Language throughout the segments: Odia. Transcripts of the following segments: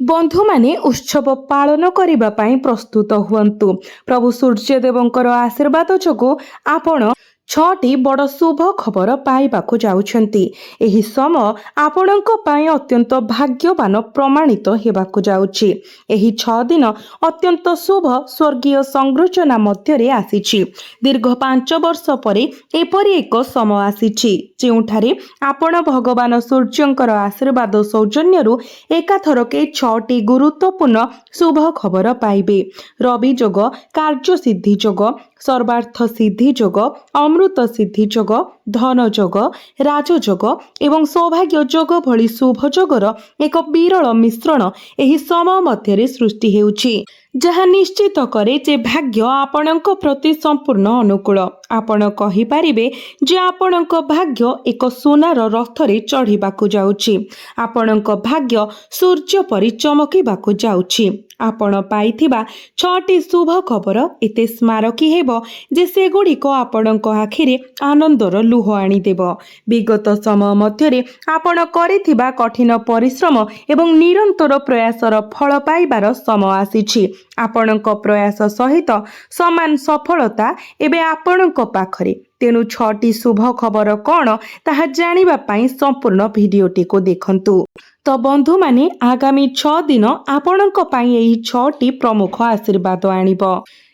बंधु माने उत्सव पालन करने प्रस्तुत हुंतु। प्रभु सूर्यदेवंकर आशीर्वाद जोगु आपण छटी बड़ शुभ खबर पाइबाकु जाउछंती। एही समय आपणक पई अत्यंत भाग्यवान प्रमाणित हेबाकु जाउछि। एही 6 दिन अत्यंत शुभ स्वर्गीय संरचना मध्यरे आसीछि। दीर्घ 5 वर्ष परे एपरि एक समय आसीछि जेउठारे आपण भगवान सूर्यंकर आशीर्वाद सौजन्यरु एकाथरके 6टी गुरुत्वपूर्ण शुभ खबर पाइबे। रवि जोग, कार्य सिद्धि जोग, सर्वार्थ सिद्धि जोग, अमृत सिद्धि जोग, धन जोग, राजयोग एवं सौभाग्य जोग भली शुभ जोगर एक विरल मिश्रण एही समय मध्यरे सृष्टि हेउछि, जहा निश्चित करे जे भाग्य आपणक प्रति संपूर्ण अनुकूल। आपण कहि पारिबे जे आपणक भाग्य एक सोनार रथरे चढ़िबाकु जाउछि। आपणक भाग्य सूर्य परि चमकिबाकु जाउछि। आपण पाइथिबा 6टी शुभ खबर एते स्मारकी हेबो जे सेगुड़िक आपणक आखिरे आनंदर लुह आनिदेब। विगत समय मध्यरे आपण करिथिबा कठिन परिश्रम एवं निरंतर प्रयासर फल पाइबार समय आसीछि। आपणक प्रयास सहित समान सफलता एबे आपणक पाखरे। तेणु 6टी शुभ खबर कौन ताहा जानिबा पई संपूर्ण भिडियोटी को देखंतु। तो बंधु माने आगामी 6 दिन आपणक पई एही 6टी प्रमुख आशीर्वाद आनिबो,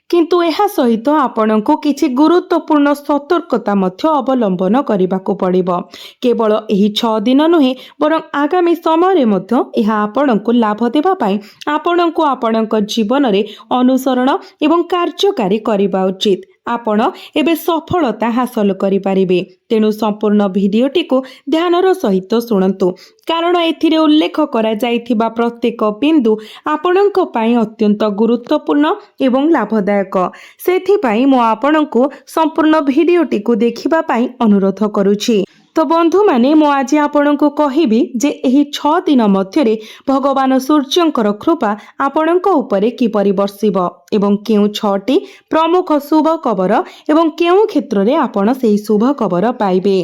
किंतु एहा सहित आपणको किछि गुरुत्वपूर्ण सतर्कता मध्य अवलंबन करिबाको पड़िबो। केवल एही 6 दिन नुहे बरं आगामी समय मध्य एहा आपणको लाभ देबा पई आपणको आपणक जीवन रे अनुसरण एवं कार्यकारी करिबा उचित। आपण एबे सफलता हासिल करि पारिबे। तेणु संपूर्ण भिडियोटी को ध्यानर सहित सुनंतु, कारण एथिरे उल्लेख करा जाइथिबा प्रत्येक बिंदु आपणक पई अत्यंत गुरुत्वपूर्ण एवं लाभदायक। सेथिपई मो आपणको संपूर्ण भिडियोटी को देखिबा पई अनुरोध करूछि। तो बंधु माने मो आज आपणको कहिबी जे एही 6 दिन मध्यरे भगवान सूर्यंकर कृपा आपणको उपरे किपरि बर्षिब एवं केउ 6टी प्रमुख शुभ खबर एवं केउ क्षेत्र रे आपण सेही शुभ खबर पाइबे।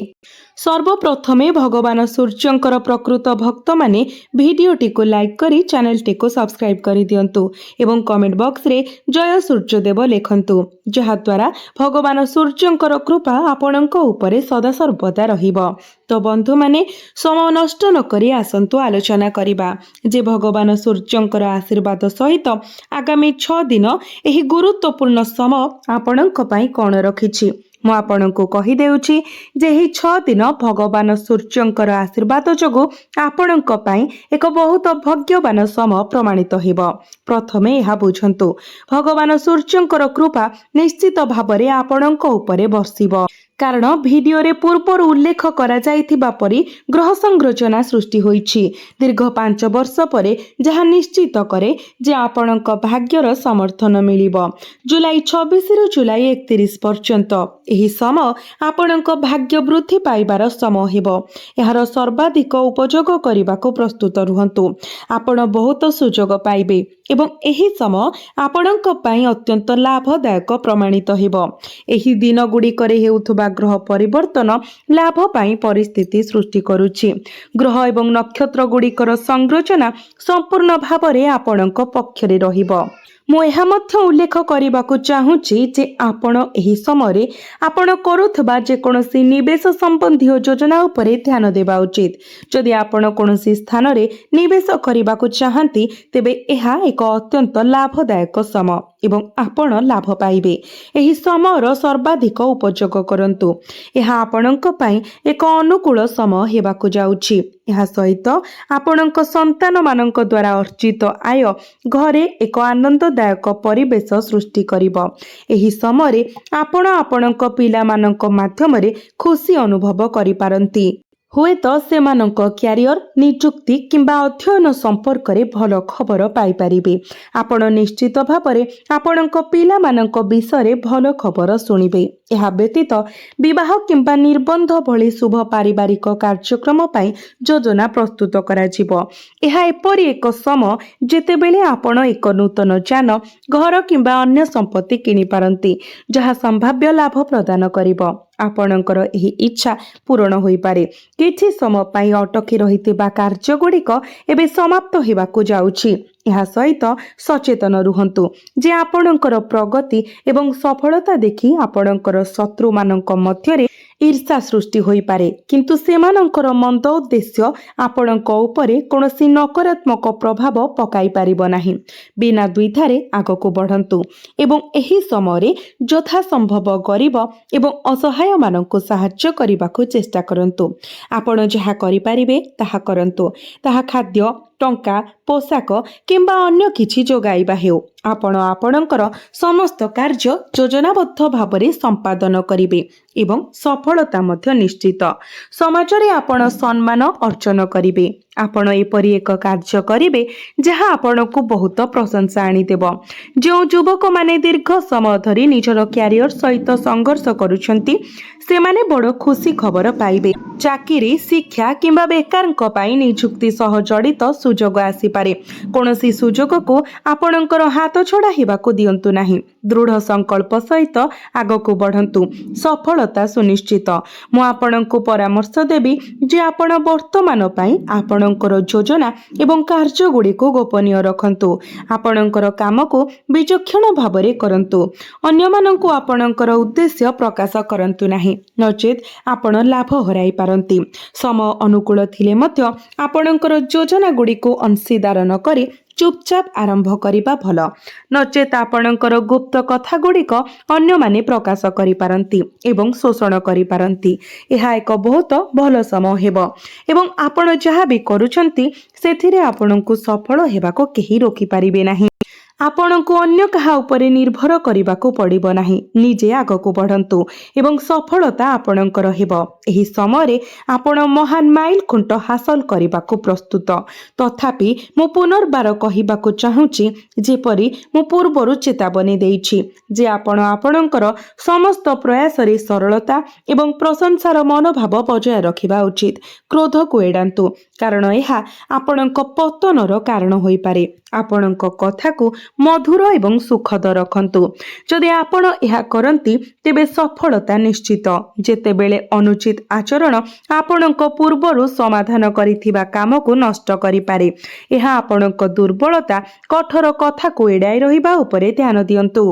सर्वप्रथमे भगवान सूर्यंकर प्रकृत भक्त माने भिडियोटी को लाइक करी चैनलटी को सब्सक्राइब करि दियंतु एवं कमेंट बॉक्स रे जय सूर्यदेव लेखंतु, जहा द्वारा भगवान सूर्यंकर कृपा आपणक उपरे सदा सर्वदा रहिबो। तो बंधु माने समय नष्ट न करी आसंतु आलोचना करिबा जे भगवान सूर्यंकर आशीर्वाद सहित आगामी 6 दिन एही गुरुत्वपूर्ण समय आपणक पई कोन रखिछि। मु आपणको कहि देउछि जे एही 6 दिन भगवान सूर्यंकर आशीर्वाद जोगु आपणक पई एक बहुत भाग्यवान समय प्रमाणित हेबो। प्रथमे एहा बुझंतु, भगवान सूर्यंकर कृपा निश्चित भाबरे आपणक उपरे बर्षिबो, कारण भिडियो रे पूर्वर उल्लेख करा जाइथिबा परि ग्रह संरचना सृष्टि होईछि दीर्घ 5 वर्ष परे, जहा निश्चित करे जे आपणक भाग्यर समर्थन मिलिबो। जुलाई 26 रु जुलाई 31 पर्यंत एही समय आपणक भाग्य वृद्धि पाइबार समय हेबो। एहार सर्वाधिक उपयोग करिबाको प्रस्तुत रुहंतु। आपण बहुत सुयोग पाइबे एवं एही समय आपणक पई अत्यंत लाभदायक प्रमाणित हेबो। एही दिन गुडी करे हेउथबा ग्रह परिवर्तन लाभ पाई परिस्थिति सृष्टि करुछि। ग्रह एवं नक्षत्र गुड़िकर संरचना संपूर्ण भावरे आपणक पक्षरे रहिबो। मु एहा मध्य उल्लेख करिबाकु चाहूछि जे आपण एही समय आपण करुथबा जे कोनोसी निवेश संबंधी योजना उपरे ध्यान देबा उचित। जदि आपण कोनोसी स्थान रे निवेश करिबाकु चाहंती तेबे एहा एक अत्यंत लाभदायक समय एवं आपण लाभ पाइबे। एही समयर सर्वाधिक उपयोग करंतु। एहा आपणक पई एक अनुकूल समय हेबाकु जाउछि। एहा सहित आपणक संतान मानक द्वारा अर्जित आय घरे एक आनंददायक परिवेश सृष्टि करिबो। एही समय आपण आपणक पिला मानक माध्यमरे खुशी अनुभव करि पारंती। हुए तो सेमानंक क्यारियर, निजुक्ति किंबा अध्ययन संपर्क रे भल खबर पाई पारिबे। आपण निश्चित भाबरे आपणक पिला मानक विषय भल खबर सुनिबे। एहा व्यतीत विवाह किंबा निर्बंध भली शुभ पारिवारिक कार्यक्रम पाई योजना प्रस्तुत करा जिवो। एहा एपरि एक समय जेतेबेले आपण एक नूतन जान, घर किंबा अन्य संपत्ति किनि पारंती, जहा संभाव्य लाभ प्रदान करिवो। ଆପଣଙ୍କର ଏହି ଇଚ୍ଛା ପୂରଣ ହୋଇପାରେ। କିଛି ସମୟ ପାଇଁ ଅଟକି ରହିଥିବା କାର୍ଯ୍ୟଗୁଡ଼ିକ ଏବେ ସମାପ୍ତ ହେବାକୁ ଯାଉଛି। ଏହା ସହିତ ସଚେତନ ରୁହନ୍ତୁ ଯେ ଆପଣଙ୍କର ପ୍ରଗତି ଏବଂ ସଫଳତା ଦେଖି ଆପଣଙ୍କର ଶତ୍ରୁମାନଙ୍କ ମଧ୍ୟରେ ଈର୍ଷା ସୃଷ୍ଟି ହୋଇପାରେ, କିନ୍ତୁ ସେମାନଙ୍କର ମନ୍ଦ ଉଦ୍ଦେଶ୍ୟ ଆପଣଙ୍କ ଉପରେ କୌଣସି ନକାରାତ୍ମକ ପ୍ରଭାବ ପକାଇ ପାରିବ ନାହିଁ। ବିନା ଦ୍ୱିଧାରେ ଆଗକୁ ବଢ଼ନ୍ତୁ ଏବଂ ଏହି ସମୟରେ ଯଥାସମ୍ଭବ ଗରିବ ଏବଂ ଅସହାୟମାନଙ୍କୁ ସାହାଯ୍ୟ କରିବାକୁ ଚେଷ୍ଟା କରନ୍ତୁ। ଆପଣ ଯାହା କରିପାରିବେ ତାହା କରନ୍ତୁ। ତାହା ଖାଦ୍ୟ, ଟଙ୍କା, ପୋଷାକ କିମ୍ବା ଅନ୍ୟ କିଛି ଯୋଗାଇବା ହେଉ। ଆପଣ ଆପଣଙ୍କର ସମସ୍ତ କାର୍ଯ୍ୟ ଯୋଜନାବଦ୍ଧ ଭାବରେ ସମ୍ପାଦନ କରିବେ ଏବଂ ସଫଳତା ମଧ୍ୟ ନିଶ୍ଚିତ। ସମାଜରେ ଆପଣ ସମ୍ମାନ ଅର୍ଜନ କରିବେ। ଆପଣ ଏପରି ଏକ କାର୍ଯ୍ୟ କରିବେ ଯାହା ଆପଣଙ୍କୁ ବହୁତ ପ୍ରଶଂସା ଆଣିଦେବ। ଯେଉଁ ଯୁବକମାନେ ଦୀର୍ଘ ସମୟ ଧରି ନିଜର କ୍ୟାରିୟର ସହିତ ସଂଘର୍ଷ କରୁଛନ୍ତି ସେମାନେ ବଡ଼ ଖୁସି ଖବର ପାଇବେ। ଚାକିରି, ଶିକ୍ଷା କିମ୍ବା ବେକାରଙ୍କ ପାଇଁ ନିଯୁକ୍ତି ସହ ଜଡ଼ିତ ସୁଯୋଗ ଆସିପାରେ। କୌଣସି ସୁଯୋଗକୁ ଆପଣଙ୍କର ହାତ ଛଡ଼ା ହେବାକୁ ଦିଅନ୍ତୁ ନାହିଁ। ଦୃଢ଼ ସଂକଳ୍ପ ସହିତ ଆଗକୁ ବଢ଼ନ୍ତୁ। ସଫଳତା ସୁନିଶ୍ଚିତ। ମୁଁ ଆପଣଙ୍କୁ ପରାମର୍ଶ ଦେବି ଯେ ଆପଣ ବର୍ତ୍ତମାନ ପାଇଁ ଆପଣଙ୍କର ଯୋଜନା ଏବଂ କାର୍ଯ୍ୟଗୁଡ଼ିକୁ ଗୋପନୀୟ ରଖନ୍ତୁ। ଆପଣଙ୍କର କାମକୁ ବିଚକ୍ଷଣ ଭାବରେ କରନ୍ତୁ। ଅନ୍ୟମାନଙ୍କୁ ଆପଣଙ୍କର ଉଦ୍ଦେଶ୍ୟ ପ୍ରକାଶ କରନ୍ତୁ ନାହିଁ, ନଚେତ୍ ଆପଣ ଲାଭ ହରାଇ ପାରନ୍ତି। ସମୟ ଅନୁକୂଳ ଥିଲେ ମଧ୍ୟ ଆପଣଙ୍କର ଯୋଜନାଗୁଡ଼ିକୁ ଅଂଶୀଦାର ନ କରି ଚୁପଚାପ ଆରମ୍ଭ କରିବା ଭଲ, ନଚେତ୍ ଆପଣଙ୍କର ଗୁପ୍ତ କଥାଗୁଡ଼ିକ ଅନ୍ୟମାନେ ପ୍ରକାଶ କରିପାରନ୍ତି ଏବଂ ଶୋଷଣ କରିପାରନ୍ତି। ଏହା ଏକ ବହୁତ ଭଲ ସମୟ ହେବ ଏବଂ ଆପଣ ଯାହା ବି କରୁଛନ୍ତି ସେଥିରେ ଆପଣଙ୍କୁ ସଫଳ ହେବାକୁ କେହି ରୋକିପାରିବେ ନାହିଁ। ଆପଣଙ୍କୁ ଅନ୍ୟ କାହା ଉପରେ ନିର୍ଭର କରିବାକୁ ପଡ଼ିବ ନାହିଁ। ନିଜେ ଆଗକୁ ବଢ଼ନ୍ତୁ ଏବଂ ସଫଳତା ଆପଣଙ୍କର ହେବ। ଏହି ସମୟରେ ଆପଣ ମହାନ ମାଇଲ ଖୁଣ୍ଟ ହାସଲ କରିବାକୁ ପ୍ରସ୍ତୁତ। ତଥାପି ମୁଁ ପୁନର୍ବାର କହିବାକୁ ଚାହୁଁଛି, ଯେପରି ମୁଁ ପୂର୍ବରୁ ଚେତାବନୀ ଦେଇଛି, ଯେ ଆପଣ ଆପଣଙ୍କର ସମସ୍ତ ପ୍ରୟାସରେ ସରଳତା ଏବଂ ପ୍ରଶଂସାର ମନୋଭାବ ବଜାୟ ରଖିବା ଉଚିତ। କ୍ରୋଧକୁ ଏଡ଼ାନ୍ତୁ, କାରଣ ଏହା ଆପଣଙ୍କ ପତନର କାରଣ ହୋଇପାରେ। ଆପଣଙ୍କ କଥାକୁ ମଧୁର ଏବଂ ସୁଖଦ ରଖନ୍ତୁ। ଯଦି ଆପଣ ଏହା କରନ୍ତି ତେବେ ସଫଳତା ନିଶ୍ଚିତ। ଯେତେବେଳେ ଅନୁଚିତ ଆଚରଣ ଆପଣଙ୍କ ପୂର୍ବରୁ ସମାଧାନ କରିଥିବା କାମକୁ ନଷ୍ଟ କରିପାରେ, ଏହା ଆପଣଙ୍କ ଦୁର୍ବଳତା। କଠୋର କଥାକୁ ଏଡ଼ାଇ ରହିବା ଉପରେ ଧ୍ୟାନ ଦିଅନ୍ତୁ।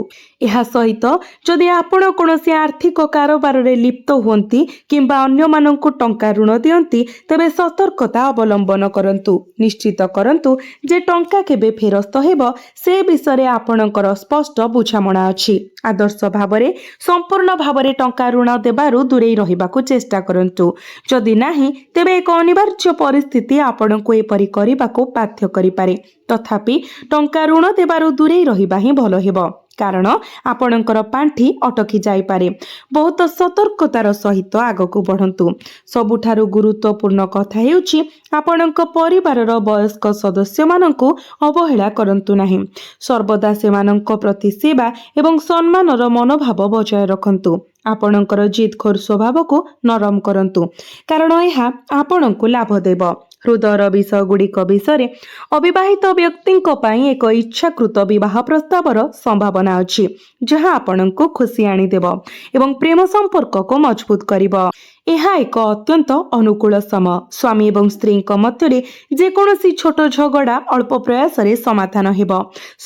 ଏହା ସହିତ ଯଦି ଆପଣ କୌଣସି ଆର୍ଥିକ କାରବାରରେ ଲିପ୍ତ ହୁଅନ୍ତି କିମ୍ବା ଅନ୍ୟମାନଙ୍କୁ ଟଙ୍କା ଋଣ ଦିଅନ୍ତି ତେବେ ସତର୍କତା ଅବଲମ୍ବନ କରନ୍ତୁ। ନିଶ୍ଚିତ କରନ୍ତୁ ଯେ ଟଙ୍କା କେବେ ଫେରସ୍ତ ହେବ ସେ ବିଷୟରେ ଆପଣଙ୍କର ସ୍ପଷ୍ଟ ବୁଝାମଣା ଅଛି। ଆଦର୍ଶ ଭାବରେ ସମ୍ପୂର୍ଣ୍ଣ ଭାବରେ ଟଙ୍କା ଋଣ ଦେବାରୁ ଦୂରେଇ ରହିବାକୁ ଚେଷ୍ଟା କରନ୍ତୁ। ଯଦି ନାହିଁ ତେବେ ଏକ ଅନିବାର୍ଯ୍ୟ ପରିସ୍ଥିତି ଆପଣଙ୍କୁ ଏପରି କରିବାକୁ ବାଧ୍ୟ କରିପାରେ। ତଥାପି ଟଙ୍କା ଋଣ ଦେବାରୁ ଦୂରେଇ ରହିବା ହିଁ ଭଲ ହେବ, କାରଣ ଆପଣଙ୍କର ପାଣ୍ଠି ଅଟକି ଯାଇପାରେ। ବହୁତ ସତର୍କତାର ସହିତ ଆଗକୁ ବଢ଼ନ୍ତୁ। ସବୁଠାରୁ ଗୁରୁତ୍ୱପୂର୍ଣ୍ଣ କଥା ହେଉଛି ଆପଣଙ୍କ ପରିବାରର ବୟସ୍କ ସଦସ୍ୟମାନଙ୍କୁ ଅବହେଳା କରନ୍ତୁ ନାହିଁ। ସର୍ବଦା ସେମାନଙ୍କ ପ୍ରତି ସେବା ଏବଂ ସମ୍ମାନର ମନୋଭାବ ବଜାୟ ରଖନ୍ତୁ। ଆପଣଙ୍କର ଜିଦଖୋର ସ୍ୱଭାବକୁ ନରମ କରନ୍ତୁ, କାରଣ ଏହା ଆପଣଙ୍କୁ ଲାଭ ଦେବ। ହୃଦୟର ବିଷୟଗୁଡ଼ିକ ବିଷୟରେ ଅବିବାହିତ ବ୍ୟକ୍ତିଙ୍କ ପାଇଁ ଏକ ଇଚ୍ଛାକୃତ ବିବାହ ପ୍ରସ୍ତାବର ସମ୍ଭାବନା ଅଛି, ଯାହା ଆପଣଙ୍କୁ ଖୁସି ଆଣିଦେବ ଏବଂ ପ୍ରେମ ସମ୍ପର୍କକୁ ମଜବୁତ କରିବ। ଏହା ଏକ ଅତ୍ୟନ୍ତ ଅନୁକୂଳ ସମୟ। ସ୍ୱାମୀ ଏବଂ ସ୍ତ୍ରୀଙ୍କ ମଧ୍ୟରେ ଯେକୌଣସି ଛୋଟ ଝଗଡ଼ା ଅଳ୍ପ ପ୍ରୟାସରେ ସମାଧାନ ହେବ।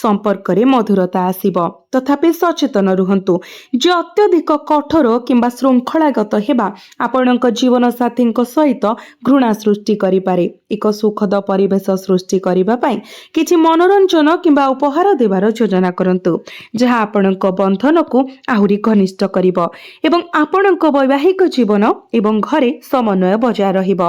ସମ୍ପର୍କରେ ମଧୁରତା ଆସିବ। ତଥାପି ସଚେତନ ରୁହନ୍ତୁ ଯେ ଅତ୍ୟଧିକ କଠୋର କିମ୍ବା ଶୃଙ୍ଖଳାଗତ ହେବା ଆପଣଙ୍କ ଜୀବନସାଥୀଙ୍କ ସହିତ ଘୃଣା ସୃଷ୍ଟି କରିପାରେ। ଏକ ସୁଖଦ ପରିବେଶ ସୃଷ୍ଟି କରିବା ପାଇଁ କିଛି ମନୋରଞ୍ଜନ କିମ୍ବା ଉପହାର ଦେବାର ଯୋଜନା କରନ୍ତୁ, ଯାହା ଆପଣଙ୍କ ବନ୍ଧନକୁ ଆହୁରି ଘନିଷ୍ଠ କରିବ ଏବଂ ଆପଣଙ୍କ ବୈବାହିକ ଜୀବନ ଏବଂ ଘରେ ସମନ୍ୱୟ ବଜାୟ ରହିବ।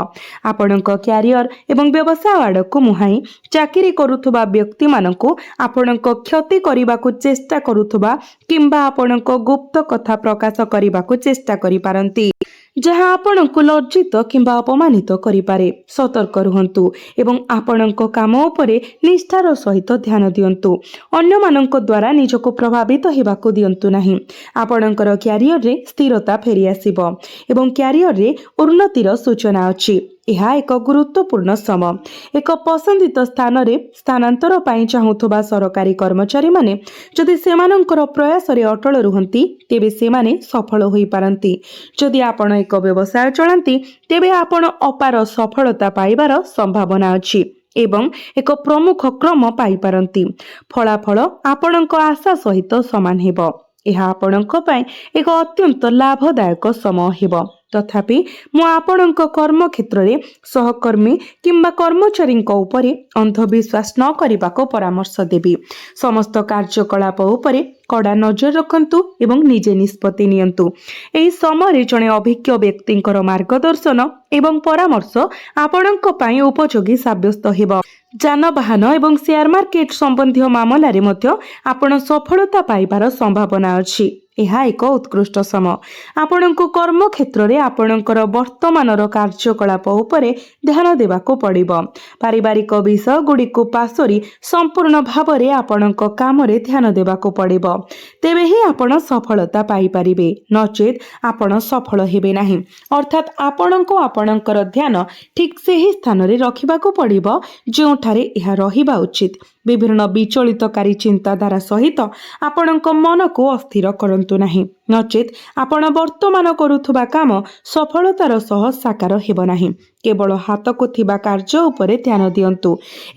ଆପଣଙ୍କ କ୍ୟାରିୟର ଏବଂ ବ୍ୟବସାୟ ଆଡ଼କୁ ମୁହାଁଇ ଚାକିରି କରୁଥିବା ବ୍ୟକ୍ତିମାନଙ୍କୁ ଆପଣଙ୍କ କ୍ଷତି କରିବାକୁ ଚେଷ୍ଟା କରୁଥିବା କିମ୍ବା ଆପଣଙ୍କ ଗୁପ୍ତ କଥା ପ୍ରକାଶ କରିବାକୁ ଚେଷ୍ଟା କରିପାରନ୍ତି, ଯାହା ଆପଣଙ୍କୁ ଲଜ୍ଜିତ କିମ୍ବା ଅପମାନିତ କରିପାରେ। ସତର୍କ ରୁହନ୍ତୁ ଏବଂ ଆପଣଙ୍କ କାମ ଉପରେ ନିଷ୍ଠାର ସହିତ ଧ୍ୟାନ ଦିଅନ୍ତୁ। ଅନ୍ୟମାନଙ୍କ ଦ୍ୱାରା ନିଜକୁ ପ୍ରଭାବିତ ହେବାକୁ ଦିଅନ୍ତୁ ନାହିଁ। ଆପଣଙ୍କର କ୍ୟାରିୟରରେ ସ୍ଥିରତା ଫେରିଆସିବ ଏବଂ କ୍ୟାରିୟରରେ ଉନ୍ନତିର ସୂଚନା ଅଛି। ଏହା ଏକ ଗୁରୁତ୍ୱପୂର୍ଣ୍ଣ ସମୟ। ଏକ ପସନ୍ଦିତ ସ୍ଥାନରେ ସ୍ଥାନାନ୍ତର ପାଇଁ ଚାହୁଁଥିବା ସରକାରୀ କର୍ମଚାରୀମାନେ ଯଦି ସେମାନଙ୍କର ପ୍ରୟାସରେ ଅଟଳ ରୁହନ୍ତି ତେବେ ସେମାନେ ସଫଳ ହୋଇପାରନ୍ତି। ଯଦି ଆପଣ ଏକ ବ୍ୟବସାୟ ଚଳାନ୍ତି ତେବେ ଆପଣ ଅପାର ସଫଳତା ପାଇବାର ସମ୍ଭାବନା ଅଛି ଏବଂ ଏକ ପ୍ରମୁଖ କ୍ରମ ପାଇପାରନ୍ତି। ଫଳାଫଳ ଆପଣଙ୍କ ଆଶା ସହିତ ସମାନ ହେବ। ଏହା ଆପଣଙ୍କ ପାଇଁ ଏକ ଅତ୍ୟନ୍ତ ଲାଭଦାୟକ ସମୟ ହେବ। ତଥାପି ମୁଁ ଆପଣଙ୍କ କର୍ମକ୍ଷେତ୍ରରେ ସହକର୍ମୀ କିମ୍ବା କର୍ମଚାରୀଙ୍କ ଉପରେ ଅନ୍ଧବିଶ୍ୱାସ ନ କରିବାକୁ ପରାମର୍ଶ ଦେବି। ସମସ୍ତ କାର୍ଯ୍ୟକଳାପ ଉପରେ କଡ଼ା ନଜର ରଖନ୍ତୁ ଏବଂ ନିଜେ ନିଷ୍ପତ୍ତି ନିଅନ୍ତୁ। ଏହି ସମୟରେ ଜଣେ ଅଭିଜ୍ଞ ବ୍ୟକ୍ତିଙ୍କର ମାର୍ଗଦର୍ଶନ ଏବଂ ପରାମର୍ଶ ଆପଣଙ୍କ ପାଇଁ ଉପଯୋଗୀ ସାବ୍ୟସ୍ତ ହେବ। ଯାନବାହନ ଏବଂ ସେୟାର ମାର୍କେଟ ସମ୍ବନ୍ଧୀୟ ମାମଲାରେ ମଧ୍ୟ ଆପଣ ସଫଳତା ପାଇବାର ସମ୍ଭାବନା ଅଛି। ଏହା ଏକ ଉତ୍କୃଷ୍ଟ ସମୟ। ଆପଣଙ୍କୁ କର୍ମକ୍ଷେତ୍ରରେ ଆପଣଙ୍କର ବର୍ତ୍ତମାନର କାର୍ଯ୍ୟକଳାପ ଉପରେ ଧ୍ୟାନ ଦେବାକୁ ପଡ଼ିବ। ପାରିବାରିକ ବିଷୟଗୁଡ଼ିକୁ ପାସୋରି ସମ୍ପୂର୍ଣ୍ଣ ଭାବରେ ଆପଣଙ୍କ କାମରେ ଧ୍ୟାନ ଦେବାକୁ ପଡ଼ିବ। ତେବେ ହିଁ ଆପଣ ସଫଳତା ପାଇପାରିବେ, ନଚେତ୍ ଆପଣ ସଫଳ ହେବେ ନାହିଁ। ଅର୍ଥାତ୍ ଆପଣଙ୍କୁ ଆପଣଙ୍କର ଧ୍ୟାନ ଠିକ୍ ସେହି ସ୍ଥାନରେ ରଖିବାକୁ ପଡ଼ିବ ଯେଉଁଠାରେ ଏହା ରହିବା ଉଚିତ। ବିଭିନ୍ନ ବିଚଳିତକାରୀ ଚିନ୍ତାଧାରା ସହିତ ଆପଣଙ୍କ ମନକୁ ଅସ୍ଥିର କରନ୍ତୁ ନାହିଁ, ନଚେତ୍ ଆପଣ ବର୍ତ୍ତମାନ କରୁଥିବା କାମ ସଫଳତାର ସହ ସାକାର ହେବ ନାହିଁ। କେବଳ ହାତକୁ ଥିବା କାର୍ଯ୍ୟ ଉପରେ ଧ୍ୟାନ ଦିଅନ୍ତୁ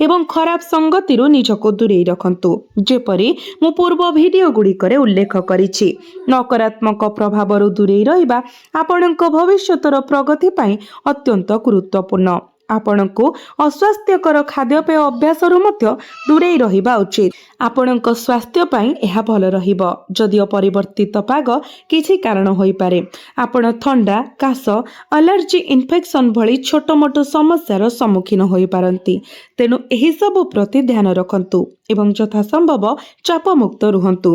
ଏବଂ ଖରାପ ସଙ୍ଗତିରୁ ନିଜକୁ ଦୂରେଇ ରଖନ୍ତୁ। ଯେପରି ମୁଁ ପୂର୍ବ ଭିଡ଼ିଓ ଗୁଡ଼ିକରେ ଉଲ୍ଲେଖ କରିଛି, ନକାରାତ୍ମକ ପ୍ରଭାବରୁ ଦୂରେଇ ରହିବା ଆପଣଙ୍କ ଭବିଷ୍ୟତର ପ୍ରଗତି ପାଇଁ ଅତ୍ୟନ୍ତ ଗୁରୁତ୍ୱପୂର୍ଣ୍ଣ। ଆପଣଙ୍କୁ ଅସ୍ୱାସ୍ଥ୍ୟକର ଖାଦ୍ୟପେୟ ଅଭ୍ୟାସରୁ ମଧ୍ୟ ଦୂରେଇ ରହିବା ଉଚିତ। ଆପଣଙ୍କ ସ୍ୱାସ୍ଥ୍ୟ ପାଇଁ ଏହା ଭଲ ରହିବ। ଯଦିଓ ପରିବର୍ତ୍ତିତ ପାଗ କିଛି କାରଣ ହୋଇପାରେ, ଆପଣ ଥଣ୍ଡା, କାଶ, ଆଲର୍ଜି, ଇନଫେକ୍ସନ ଭଳି ଛୋଟ ମୋଟ ସମସ୍ୟାର ସମ୍ମୁଖୀନ ହୋଇପାରନ୍ତି। ତେଣୁ ଏହିସବୁ ପ୍ରତି ଧ୍ୟାନ ରଖନ୍ତୁ ଏବଂ ଯଥାସମ୍ଭବ ଚାପମୁକ୍ତ ରୁହନ୍ତୁ।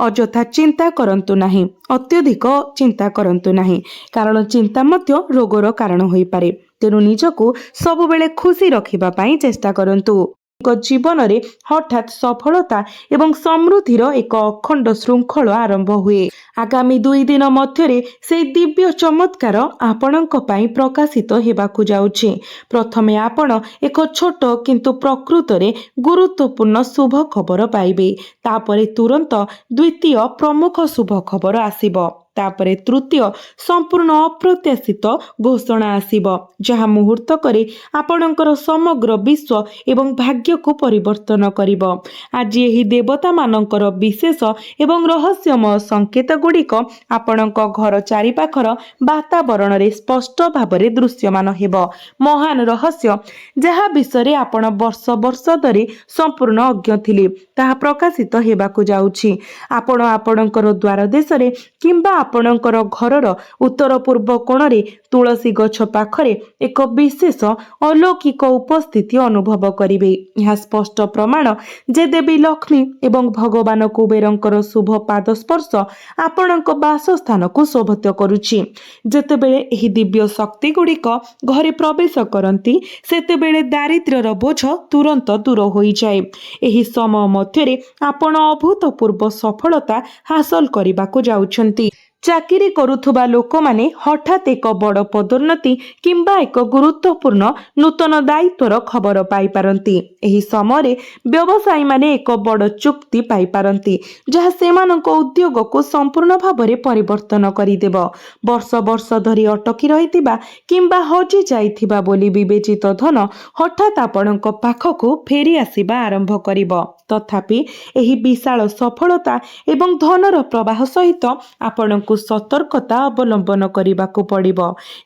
ଅଯଥା ଚିନ୍ତା କରନ୍ତୁ ନାହିଁ, ଅତ୍ୟଧିକ ଚିନ୍ତା କରନ୍ତୁ ନାହିଁ, କାରଣ ଚିନ୍ତା ମଧ୍ୟ ରୋଗର କାରଣ ହୋଇପାରେ। ତେଣୁ ନିଜକୁ ସବୁବେଳେ ଖୁସି ରଖିବା ପାଇଁ ଚେଷ୍ଟା କରନ୍ତୁ। ଜୀବନରେ ହଠାତ୍ ସଫଳତା ଏବଂ ସମୃଦ୍ଧିର ଏକ ଅଖଣ୍ଡ ଶୃଙ୍ଖଳ ଆରମ୍ଭ ହୁଏ। ଆଗାମୀ 2 ଦିନ ମଧ୍ୟରେ ସେହି ଦିବ୍ୟ ଚମତ୍କାର ଆପଣଙ୍କ ପାଇଁ ପ୍ରକାଶିତ ହେବାକୁ ଯାଉଛି। ପ୍ରଥମେ ଆପଣ ଏକ ଛୋଟ କିନ୍ତୁ ପ୍ରକୃତରେ ଗୁରୁତ୍ୱପୂର୍ଣ୍ଣ ଶୁଭ ଖବର ପାଇବେ। ତାପରେ ତୁରନ୍ତ ଦ୍ୱିତୀୟ ପ୍ରମୁଖ ଶୁଭ ଖବର ଆସିବ। ତାପରେ ତୃତୀୟ ସମ୍ପୂର୍ଣ୍ଣ ଅପ୍ରତ୍ୟାଶିତ ଘୋଷଣା ଆସିବ, ଯାହା ମୁହୂର୍ତ୍ତକରେ ଆପଣଙ୍କର ସମଗ୍ର ବିଶ୍ୱ ଏବଂ ଭାଗ୍ୟକୁ ପରିବର୍ତ୍ତନ କରିବ। ଆଜି ଏହି ଦେବତାମାନଙ୍କର ବିଶେଷ ଏବଂ ରହସ୍ୟମୟ ସଂକେତ ଗୁଡ଼ିକ ଆପଣଙ୍କ ଘର ଚାରିପାଖର ବାତାବରଣରେ ସ୍ପଷ୍ଟ ଭାବରେ ଦୃଶ୍ୟମାନ ହେବ। ମହାନ ରହସ୍ୟ, ଯାହା ବିଷୟରେ ଆପଣ ବର୍ଷ ବର୍ଷ ଧରି ସମ୍ପୂର୍ଣ୍ଣ ଅଜ୍ଞ ଥିଲେ, ତାହା ପ୍ରକାଶିତ ହେବାକୁ ଯାଉଛି। ଆପଣ ଆପଣଙ୍କର ଦ୍ୱାର ଦେଶରେ କିମ୍ବା ଆପଣଙ୍କର ଘରର ଉତ୍ତର ପୂର୍ବ କୋଣରେ ତୁଳସୀ ଗଛ ପାଖରେ ଏକ ବିଶେଷ ଅଲୌକିକ ଉପସ୍ଥିତି ଅନୁଭବ କରିବେ। ଏହା ସ୍ପଷ୍ଟ ପ୍ରମାଣ ଯେ ଦେବୀ ଲକ୍ଷ୍ମୀ ଏବଂ ଭଗବାନ କୁବେରଙ୍କର ଶୁଭ ପାଦସ୍ପର୍ଶ ଆପଣଙ୍କ ବାସସ୍ଥାନକୁ ଶୋଭିତ କରୁଛି। ଯେତେବେଳେ ଏହି ଦିବ୍ୟ ଶକ୍ତି ଗୁଡ଼ିକ ଘରେ ପ୍ରବେଶ କରନ୍ତି, ସେତେବେଳେ ଦାରିଦ୍ର୍ୟର ବୋଝ ତୁରନ୍ତ ଦୂର ହୋଇଯାଏ। ଏହି ସମୟ ମଧ୍ୟରେ ଆପଣ ଅଭୂତପୂର୍ବ ସଫଳତା ହାସଲ କରିବାକୁ ଯାଉଛନ୍ତି। ଚାକିରି କରୁଥିବା ଲୋକମାନେ ହଠାତ୍ ଏକ ବଡ଼ ପଦୋନ୍ନତି କିମ୍ବା ଏକ ଗୁରୁତ୍ୱପୂର୍ଣ୍ଣ ନୂତନ ଦାୟିତ୍ୱର ଖବର ପାଇପାରନ୍ତି। ଏହି ସମୟରେ ବ୍ୟବସାୟୀମାନେ ଏକ ବଡ଼ ଚୁକ୍ତି ପାଇପାରନ୍ତି, ଯାହା ସେମାନଙ୍କ ଉଦ୍ୟୋଗକୁ ସମ୍ପୂର୍ଣ୍ଣ ଭାବରେ ପରିବର୍ତ୍ତନ କରିଦେବ। ବର୍ଷ ବର୍ଷ ଧରି ଅଟକି ରହିଥିବା କିମ୍ବା ହଜି ଯାଇଥିବା ବୋଲି ବିବେଚିତ ଧନ ହଠାତ୍ ଆପଣଙ୍କ ପାଖକୁ ଫେରି ଆସିବା ଆରମ୍ଭ କରିବ। ତଥାପି ଏହି ବିଶାଳ ସଫଳତା ଏବଂ ଧନର ପ୍ରବାହ ସହିତ ଆପଣଙ୍କୁ ସତର୍କତା ଅବଲମ୍ବନ କରିବାକୁ ପଡ଼ିବ।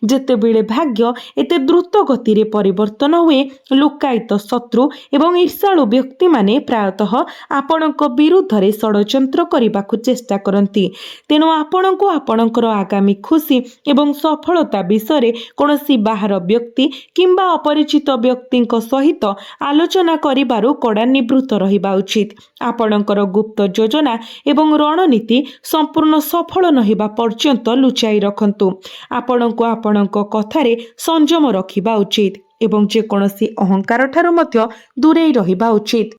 ଯେତେବେଳେ ଭାଗ୍ୟ ଏତେ ଦ୍ରୁତ ଗତିରେ ପରିବର୍ତ୍ତନ ହୁଏ, ଲୁକ୍କାୟିତ ଶତ୍ରୁ ଏବଂ ଈର୍ଷାଳୁ ବ୍ୟକ୍ତିମାନେ ପ୍ରାୟତଃ ଆପଣଙ୍କ ବିରୁଦ୍ଧରେ ଷଡ଼ଯନ୍ତ୍ର କରିବାକୁ ଚେଷ୍ଟା କରନ୍ତି। ତେଣୁ ଆପଣଙ୍କୁ ଆପଣଙ୍କର ଆଗାମୀ ଖୁସି ଏବଂ ସଫଳତା ବିଷୟରେ କୌଣସି ବାହାର ବ୍ୟକ୍ତି କିମ୍ବା ଅପରିଚିତ ବ୍ୟକ୍ତିଙ୍କ ସହିତ ଆଲୋଚନା କରିବାରୁ କଡ଼ା ନିବୃତ୍ତ ରହିବା ଉଚିତ। ଆପଣଙ୍କର ଗୁପ୍ତ ଯୋଜନା ଏବଂ ରଣନୀତି ସମ୍ପୂର୍ଣ୍ଣ ସଫଳ ନ ହେବା ପର୍ଯ୍ୟନ୍ତ ଲୁଚାଇ ରଖନ୍ତୁ। ଆପଣଙ୍କୁ ଆପଣଙ୍କ କଥାରେ ସଂଯମ ରଖିବା ଉଚିତ ଏବଂ ଯେକୌଣସି ଅହଙ୍କାର ଠାରୁ ମଧ୍ୟ ଦୂରେଇ ରହିବା ଉଚିତ।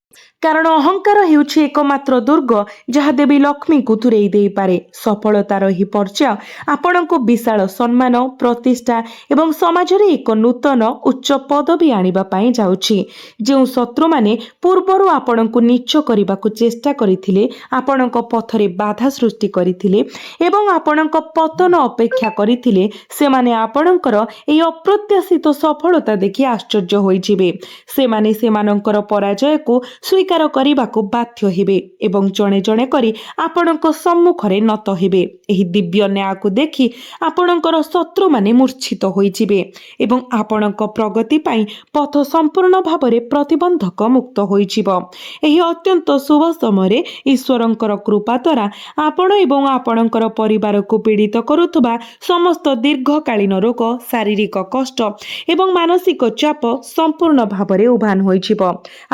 କାରଣ ଅହଙ୍କାର ହେଉଛି ଏକମାତ୍ର ଦୁର୍ଗ ଯାହା ଦେବୀ ଲକ୍ଷ୍ମୀଙ୍କୁ ଦୂରେଇ ଦେଇପାରେ। ସଫଳତାର ଏହି ପର୍ଯ୍ୟାୟ ଆପଣଙ୍କୁ ବିଶାଳ ସମ୍ମାନ, ପ୍ରତିଷ୍ଠା ଏବଂ ସମାଜରେ ଏକ ନୂତନ ଉଚ୍ଚ ପଦବୀ ଆଣିବା ପାଇଁ ଯାଉଛି। ଯେଉଁ ଶତ୍ରୁମାନେ ପୂର୍ବରୁ ଆପଣଙ୍କୁ ନୀଚ କରିବାକୁ ଚେଷ୍ଟା କରିଥିଲେ, ଆପଣଙ୍କ ପଥରେ ବାଧା ସୃଷ୍ଟି କରିଥିଲେ ଏବଂ ଆପଣଙ୍କ ପତନ ଅପେକ୍ଷା କରିଥିଲେ, ସେମାନେ ଆପଣଙ୍କର ଏହି ଅପ୍ରତ୍ୟାଶିତ ସଫଳତା ଦେଖି ଆଶ୍ଚର୍ଯ୍ୟ ହୋଇଯିବେ। ସେମାନେ ସେମାନଙ୍କର ପରାଜୟକୁ ସ୍ୱୀକାର କରିବାକୁ ବାଧ୍ୟ ହେବେ ଏବଂ ଜଣେ ଜଣେ କରି ଆପଣଙ୍କ ସମ୍ମୁଖରେ ନତ ହେବେ। ଏହି ଦିବ୍ୟ ନ୍ୟାୟକୁ ଦେଖି ଆପଣଙ୍କର ଶତ୍ରୁମାନେ ମୂର୍ଚ୍ଛିତ ହୋଇଯିବେ ଏବଂ ଆପଣଙ୍କ ପ୍ରଗତି ପାଇଁ ପଥ ସମ୍ପୂର୍ଣ୍ଣ ଭାବରେ ପ୍ରତିବନ୍ଧକ ମୁକ୍ତ ହୋଇଯିବ। ଏହି ଅତ୍ୟନ୍ତ ଶୁଭ ସମୟରେ ଈଶ୍ୱରଙ୍କର କୃପା ଦ୍ୱାରା ଆପଣ ଏବଂ ଆପଣଙ୍କର ପରିବାରକୁ ପୀଡ଼ିତ କରୁଥିବା ସମସ୍ତ ଦୀର୍ଘକାଳୀନ ରୋଗ, ଶାରୀରିକ କଷ୍ଟ ଏବଂ ମାନସିକ ଚାପ ସମ୍ପୂର୍ଣ୍ଣ ଭାବରେ ଉଭାନ ହୋଇଯିବ।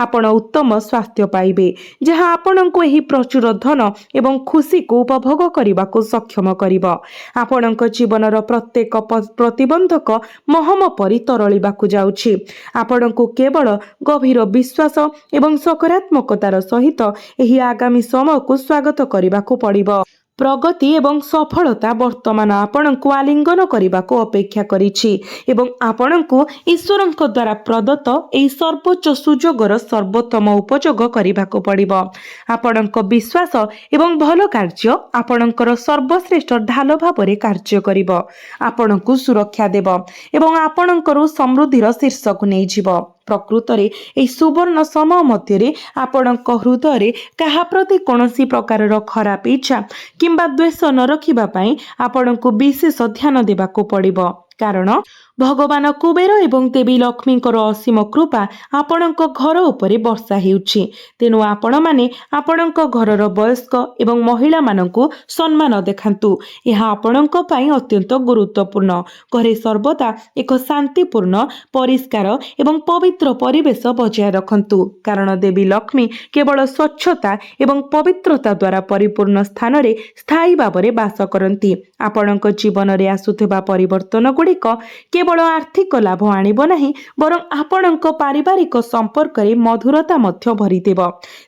ଆପଣ ଉତ୍ତମ ସ୍ୱାସ୍ଥ୍ୟ ପାଇବେ, ଯାହା ଆପଣଙ୍କୁ ଏହି ପ୍ରଚୁର ଧନ ଏବଂ ଖୁସିକୁ ଉପଭୋଗ କରିବାକୁ ସକ୍ଷମ କରିବ। ଆପଣଙ୍କ ଜୀବନର ପ୍ରତ୍ୟେକ ପ୍ରତିବନ୍ଧକ ମହମ ପରି ତରଳିବାକୁ ଯାଉଛି। ଆପଣଙ୍କୁ କେବଳ ଗଭୀର ବିଶ୍ୱାସ ଏବଂ ସକାରାତ୍ମକତାର ସହିତ ଏହି ଆଗାମୀ ସମୟକୁ ସ୍ୱାଗତ କରିବାକୁ ପଡ଼ିବ। ପ୍ରଗତି ଏବଂ ସଫଳତା ବର୍ତ୍ତମାନ ଆପଣଙ୍କୁ ଆଲିଙ୍ଗନ କରିବାକୁ ଅପେକ୍ଷା କରିଛି ଏବଂ ଆପଣଙ୍କୁ ଈଶ୍ୱରଙ୍କ ଦ୍ୱାରା ପ୍ରଦତ୍ତ ଏହି ସର୍ବୋଚ୍ଚ ସୁଯୋଗର ସର୍ବୋତ୍ତମ ଉପଯୋଗ କରିବାକୁ ପଡ଼ିବ। ଆପଣଙ୍କ ବିଶ୍ୱାସ ଏବଂ ଭଲ କାର୍ଯ୍ୟ ଆପଣଙ୍କର ସର୍ବଶ୍ରେଷ୍ଠ ଢାଲ ଭାବରେ କାର୍ଯ୍ୟ କରିବ, ଆପଣଙ୍କୁ ସୁରକ୍ଷା ଦେବ ଏବଂ ଆପଣଙ୍କର ସମୃଦ୍ଧିର ଶୀର୍ଷକୁ ନେଇଯିବ। ପ୍ରକୃତରେ ଏହି ସୁବର୍ଣ୍ଣ ସମୟ ମଧ୍ୟରେ ଆପଣଙ୍କ ହୃଦୟରେ କାହା ପ୍ରତି କୌଣସି ପ୍ରକାରର ଖରାପ ଇଚ୍ଛା କିମ୍ବା ଦ୍ୱେଷ ନ ରଖିବା ପାଇଁ ଆପଣଙ୍କୁ ବିଶେଷ ଧ୍ୟାନ ଦେବାକୁ ପଡ଼ିବ। କାରଣ ଭଗବାନ କୁବେର ଏବଂ ଦେବୀ ଲକ୍ଷ୍ମୀଙ୍କର ଅସୀମ କୃପା ଆପଣଙ୍କ ଘର ଉପରେ ବର୍ଷା ହେଉଛି। ତେଣୁ ଆପଣମାନେ ଆପଣଙ୍କ ଘରର ବୟସ୍କ ଏବଂ ମହିଳାମାନଙ୍କୁ ସମ୍ମାନ ଦେଖାନ୍ତୁ। ଏହା ଆପଣଙ୍କ ପାଇଁ ଅତ୍ୟନ୍ତ ଗୁରୁତ୍ୱପୂର୍ଣ୍ଣ। ଘରେ ସର୍ବଦା ଏକ ଶାନ୍ତିପୂର୍ଣ୍ଣ, ପରିଷ୍କାର ଏବଂ ପବିତ୍ର ପରିବେଶ ବଜାୟ ରଖନ୍ତୁ, କାରଣ ଦେବୀ ଲକ୍ଷ୍ମୀ କେବଳ ସ୍ୱଚ୍ଛତା ଏବଂ ପବିତ୍ରତା ଦ୍ୱାରା ପରିପୂର୍ଣ୍ଣ ସ୍ଥାନରେ ସ୍ଥାୟୀ ଭାବରେ ବାସ କରନ୍ତି। ଆପଣଙ୍କ ଜୀବନରେ ଆସୁଥିବା ପରିବର୍ତ୍ତନ ଗୁଡ଼ିକ କେବଳ ଆର୍ଥିକ ଲାଭ ଆଣିବ ନାହିଁ, ବରଂ ଆପଣଙ୍କ ପାରିବାରିକ ସମ୍ପର୍କରେ ମଧୁରତା ମଧ୍ୟ ଭରିଦେବ।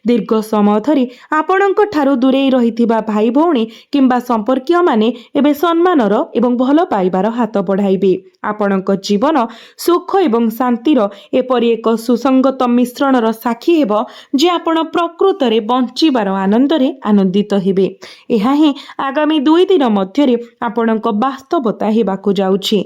ଦୀର୍ଘ ସମୟ ଧରି ଆପଣଙ୍କ ଠାରୁ ଦୂରେଇ ରହିଥିବା ଭାଇ ଭଉଣୀ କିମ୍ବା ସମ୍ପର୍କୀୟମାନେ ଏବେ ସମ୍ମାନର ଏବଂ ଭଲ ପାଇବାର ହାତ ବଢ଼ାଇବେ। ଆପଣଙ୍କ ଜୀବନ ସୁଖ ଏବଂ ଶାନ୍ତିର ଏପରି ଏକ ସୁସଙ୍ଗତ ମିଶ୍ରଣର ସାକ୍ଷୀ ହେବ ଯେ ଆପଣ ପ୍ରକୃତରେ ବଞ୍ଚିବାର ଆନନ୍ଦରେ ଆନନ୍ଦିତ ହେବେ। ଏହା ହିଁ ଆଗାମୀ 2 ଦିନ ମଧ୍ୟରେ ଆପଣଙ୍କ ବାସ୍ତବତା ହେବାକୁ ଯାଉଛି।